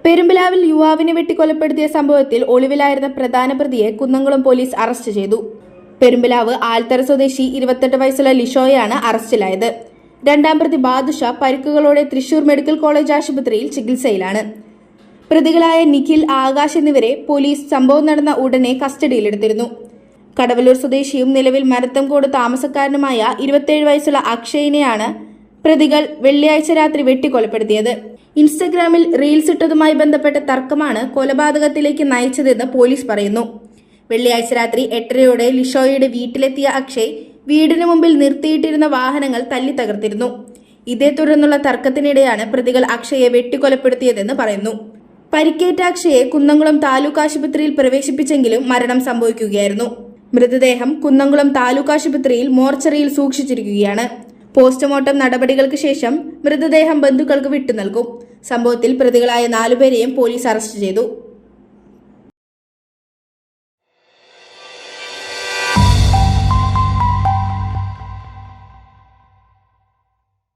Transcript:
പെരുമ്പിലാവിൽ യുവാവിനെ വെട്ടിക്കൊലപ്പെടുത്തിയ സംഭവത്തിൽ ഒളിവിലായിരുന്ന പ്രധാന പ്രതിയെ കുന്നംകുളം പോലീസ് അറസ്റ്റ് ചെയ്തു. പെരുമ്പിലാവ് ആൽത്തറ സ്വദേശി 28 വയസ്സുള്ള ലിഷോയാണ് അറസ്റ്റിലായത്. രണ്ടാം പ്രതി ബാദുഷ പരിക്കുകളോടെ തൃശൂർ മെഡിക്കൽ കോളേജ് ആശുപത്രിയിൽ ചികിത്സയിലാണ്. പ്രതികളായ നിഖിൽ, ആകാശ് എന്നിവരെ പോലീസ് സംഭവം നടന്ന ഉടനെ കസ്റ്റഡിയിലെടുത്തിരുന്നു. കടവല്ലൂർ സ്വദേശിയും നിലവിൽ മരത്തംകോട് താമസക്കാരനുമായ 27 വയസ്സുള്ള അക്ഷയിനെയാണ് പ്രതികൾ വെള്ളിയാഴ്ച രാത്രി വെട്ടിക്കൊലപ്പെടുത്തിയത്. ഇൻസ്റ്റഗ്രാമിൽ റീൽസ് ഇട്ടതുമായി ബന്ധപ്പെട്ട തർക്കമാണ് കൊലപാതകത്തിലേക്ക് നയിച്ചതെന്ന് പോലീസ് പറയുന്നു. വെള്ളിയാഴ്ച രാത്രി 8:30 ലിഷോയുടെ വീട്ടിലെത്തിയ അക്ഷയ് വീടിന് മുമ്പിൽ നിർത്തിയിട്ടിരുന്ന വാഹനങ്ങൾ തല്ലി തകർത്തിരുന്നു. ഇതേ തുടർന്നുള്ള തർക്കത്തിനിടെയാണ് പ്രതികൾ അക്ഷയെ വെട്ടിക്കൊലപ്പെടുത്തിയതെന്ന് പറയുന്നു. പരിക്കേറ്റ അക്ഷയെ കുന്നംകുളം താലൂക്ക് ആശുപത്രിയിൽ പ്രവേശിപ്പിച്ചെങ്കിലും മരണം സംഭവിക്കുകയായിരുന്നു. മൃതദേഹം കുന്നംകുളം താലൂക്ക് ആശുപത്രിയിൽ മോർച്ചറിയിൽ സൂക്ഷിച്ചിരിക്കുകയാണ്. പോസ്റ്റ്മോർട്ടം നടപടികൾക്ക് ശേഷം മൃതദേഹം ബന്ധുക്കൾക്ക് വിട്ടുനൽകും. സംഭവത്തിൽ പ്രതികളായ 4 പേരെയും പോലീസ് അറസ്റ്റ് ചെയ്തു.